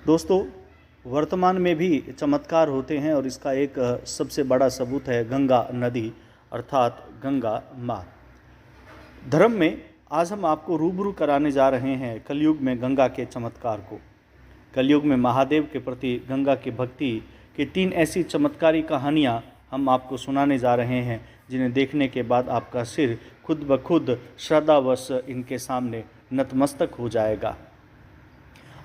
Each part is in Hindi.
दोस्तों, वर्तमान में भी चमत्कार होते हैं और इसका एक सबसे बड़ा सबूत है गंगा नदी अर्थात गंगा माँ। धर्म में आज हम आपको रूबरू कराने जा रहे हैं कलयुग में गंगा के चमत्कार को। कलयुग में महादेव के प्रति गंगा की भक्ति की 3 ऐसी चमत्कारी कहानियाँ हम आपको सुनाने जा रहे हैं जिन्हें देखने के बाद आपका सिर खुद ब खुद श्रद्धावश इनके सामने नतमस्तक हो जाएगा।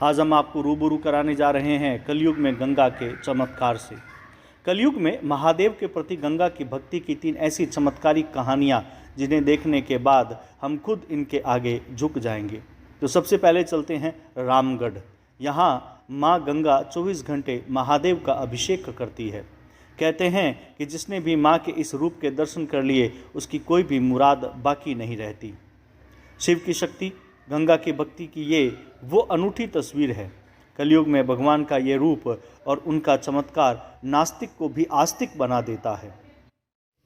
आज हम आपको रूबरू कराने जा रहे हैं कलयुग में गंगा के चमत्कार से। कलयुग में महादेव के प्रति गंगा की भक्ति की 3 ऐसी चमत्कारी कहानियाँ जिन्हें देखने के बाद हम खुद इनके आगे झुक जाएंगे। तो सबसे पहले चलते हैं रामगढ़। यहाँ माँ गंगा 24 घंटे महादेव का अभिषेक करती है। कहते हैं कि जिसने भी माँ के इस रूप के दर्शन कर लिए उसकी कोई भी मुराद बाकी नहीं रहती। शिव की शक्ति, गंगा की भक्ति की ये वो अनूठी तस्वीर है। कलयुग में भगवान का ये रूप और उनका चमत्कार नास्तिक को भी आस्तिक बना देता है।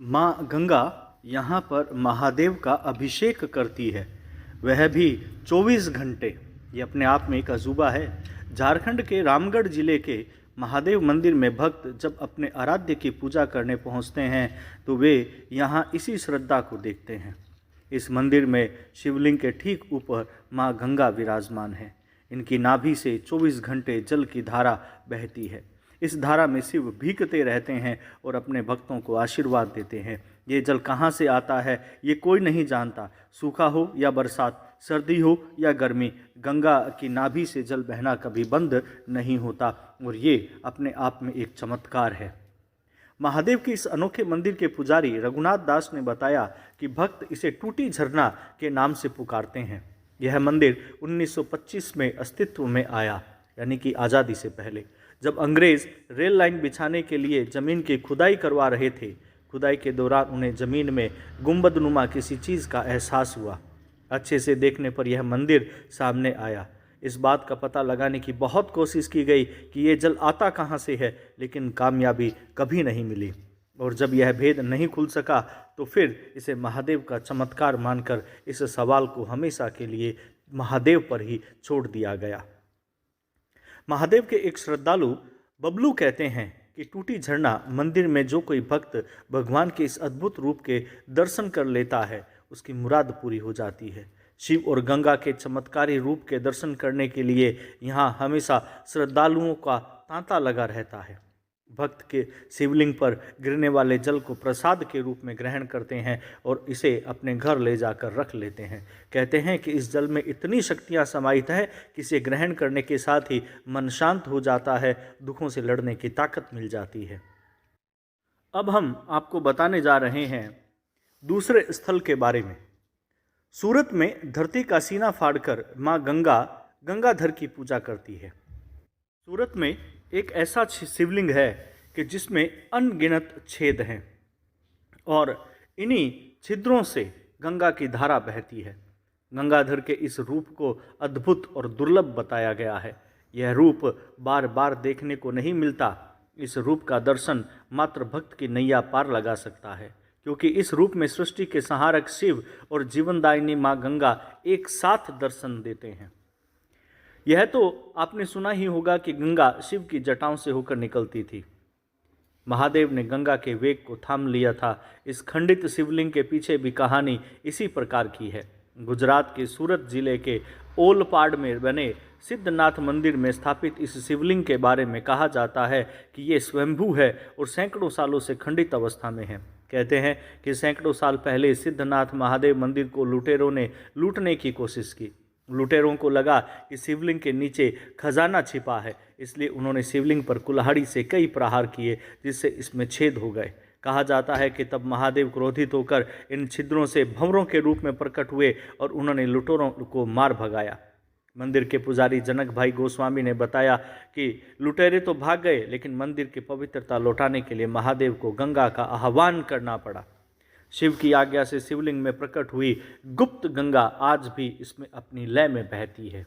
माँ गंगा यहाँ पर महादेव का अभिषेक करती है, वह भी 24 घंटे। ये अपने आप में एक अजूबा है। झारखंड के रामगढ़ जिले के महादेव मंदिर में भक्त जब अपने आराध्य की पूजा करने पहुँचते हैं तो वे यहाँ इसी श्रद्धा को देखते हैं। इस मंदिर में शिवलिंग के ठीक ऊपर माँ गंगा विराजमान है। इनकी नाभि से 24 घंटे जल की धारा बहती है। इस धारा में शिव भीगते रहते हैं और अपने भक्तों को आशीर्वाद देते हैं। ये जल कहाँ से आता है ये कोई नहीं जानता। सूखा हो या बरसात, सर्दी हो या गर्मी, गंगा की नाभि से जल बहना कभी बंद नहीं होता और ये अपने आप में एक चमत्कार है। महादेव के इस अनोखे मंदिर के पुजारी रघुनाथ दास ने बताया कि भक्त इसे टूटी झरना के नाम से पुकारते हैं। यह मंदिर 1925 में अस्तित्व में आया, यानी कि आज़ादी से पहले, जब अंग्रेज रेल लाइन बिछाने के लिए ज़मीन की खुदाई करवा रहे थे। खुदाई के दौरान उन्हें ज़मीन में गुंबदनुमा किसी चीज़ का एहसास हुआ। अच्छे से देखने पर यह मंदिर सामने आया। इस बात का पता लगाने की बहुत कोशिश की गई कि ये जल आता कहाँ से है, लेकिन कामयाबी कभी नहीं मिली। और जब यह भेद नहीं खुल सका तो फिर इसे महादेव का चमत्कार मानकर इस सवाल को हमेशा के लिए महादेव पर ही छोड़ दिया गया। महादेव के एक श्रद्धालु बबलू कहते हैं कि टूटी झरना मंदिर में जो कोई भक्त भगवान के इस अद्भुत रूप के दर्शन कर लेता है उसकी मुराद पूरी हो जाती है। शिव और गंगा के चमत्कारी रूप के दर्शन करने के लिए यहाँ हमेशा श्रद्धालुओं का तांता लगा रहता है। भक्त के शिवलिंग पर गिरने वाले जल को प्रसाद के रूप में ग्रहण करते हैं और इसे अपने घर ले जाकर रख लेते हैं। कहते हैं कि इस जल में इतनी शक्तियाँ समाहित है कि इसे ग्रहण करने के साथ ही मन शांत हो जाता है, दुखों से लड़ने की ताकत मिल जाती है। अब हम आपको बताने जा रहे हैं दूसरे स्थल के बारे में। सूरत में धरती का सीना फाड़कर माँ गंगा गंगाधर की पूजा करती है। सूरत में एक ऐसा शिवलिंग है कि जिसमें अनगिनत छेद हैं और इन्हीं छिद्रों से गंगा की धारा बहती है। गंगाधर के इस रूप को अद्भुत और दुर्लभ बताया गया है। यह रूप बार बार देखने को नहीं मिलता। इस रूप का दर्शन मात्र भक्त की नैया पार लगा सकता है, क्योंकि इस रूप में सृष्टि के संहारक शिव और जीवनदायिनी माँ गंगा एक साथ दर्शन देते हैं। यह तो आपने सुना ही होगा कि गंगा शिव की जटाओं से होकर निकलती थी। महादेव ने गंगा के वेग को थाम लिया था। इस खंडित शिवलिंग के पीछे भी कहानी इसी प्रकार की है। गुजरात के सूरत जिले के ओलपाड में बने सिद्धनाथ मंदिर में स्थापित इस शिवलिंग के बारे में कहा जाता है कि ये स्वयंभू है और सैकड़ों सालों से खंडित अवस्था में है। कहते हैं कि सैकड़ों साल पहले सिद्धनाथ महादेव मंदिर को लुटेरों ने लूटने की कोशिश की। लुटेरों को लगा कि शिवलिंग के नीचे खजाना छिपा है, इसलिए उन्होंने शिवलिंग पर कुल्हाड़ी से कई प्रहार किए, जिससे इसमें छेद हो गए। कहा जाता है कि तब महादेव क्रोधित होकर इन छिद्रों से भंवरों के रूप में प्रकट हुए और उन्होंने लुटेरों को मार भगाया। मंदिर के पुजारी जनक भाई गोस्वामी ने बताया कि लुटेरे तो भाग गए, लेकिन मंदिर की पवित्रता लौटाने के लिए महादेव को गंगा का आह्वान करना पड़ा। शिव की आज्ञा से शिवलिंग में प्रकट हुई गुप्त गंगा आज भी इसमें अपनी लय में बहती है।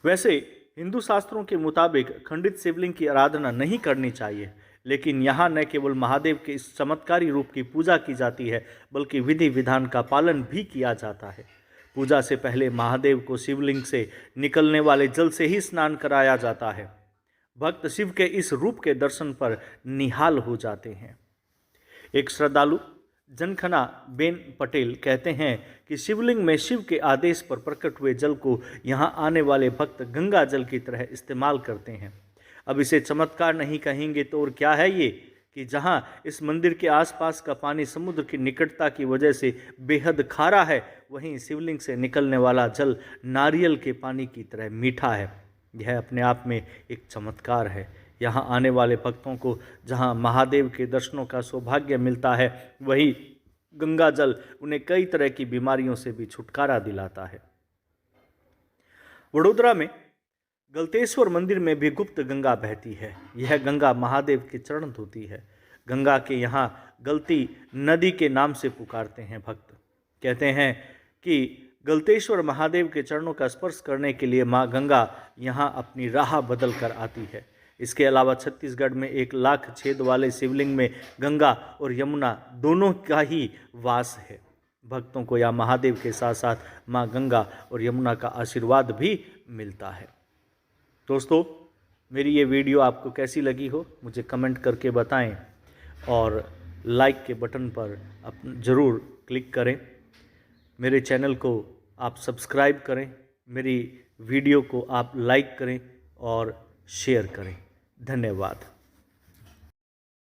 वैसे हिंदू शास्त्रों के मुताबिक खंडित शिवलिंग की आराधना नहीं करनी चाहिए, लेकिन यहाँ न केवल महादेव के इस चमत्कारी रूप की पूजा की जाती है, बल्कि विधि विधान का पालन भी किया जाता है। पूजा से पहले महादेव को शिवलिंग से निकलने वाले जल से ही स्नान कराया जाता है। भक्त शिव के इस रूप के दर्शन पर निहाल हो जाते हैं। एक श्रद्धालु जनखना बेन पटेल कहते हैं कि शिवलिंग में शिव के आदेश पर प्रकट हुए जल को यहाँ आने वाले भक्त गंगा जल की तरह इस्तेमाल करते हैं। अब इसे चमत्कार नहीं कहेंगे तो और क्या है ये कि जहाँ इस मंदिर के आसपास का पानी समुद्र की निकटता की वजह से बेहद खारा है, वहीं शिवलिंग से निकलने वाला जल नारियल के पानी की तरह मीठा है। यह अपने आप में एक चमत्कार है। यहाँ आने वाले भक्तों को जहाँ महादेव के दर्शनों का सौभाग्य मिलता है, वही गंगा जल उन्हें कई तरह की बीमारियों से भी छुटकारा दिलाता है। वडोदरा में गलतेश्वर मंदिर में भी गुप्त गंगा बहती है। यह गंगा महादेव के चरण धोती है। गंगा के यहाँ गलती नदी के नाम से पुकारते हैं भक्त। कहते हैं कि गलतेश्वर महादेव के चरणों का स्पर्श करने के लिए माँ गंगा यहाँ अपनी राह बदल कर आती है। इसके अलावा छत्तीसगढ़ में 1 लाख छेद वाले शिवलिंग में गंगा और यमुना दोनों का ही वास है। भक्तों को या महादेव के साथ साथ माँ गंगा और यमुना का आशीर्वाद भी मिलता है। दोस्तों, मेरी ये वीडियो आपको कैसी लगी हो मुझे कमेंट करके बताएं और लाइक के बटन पर ज़रूर क्लिक करें। मेरे चैनल को आप सब्सक्राइब करें, मेरी वीडियो को आप लाइक करें और शेयर करें। धन्यवाद।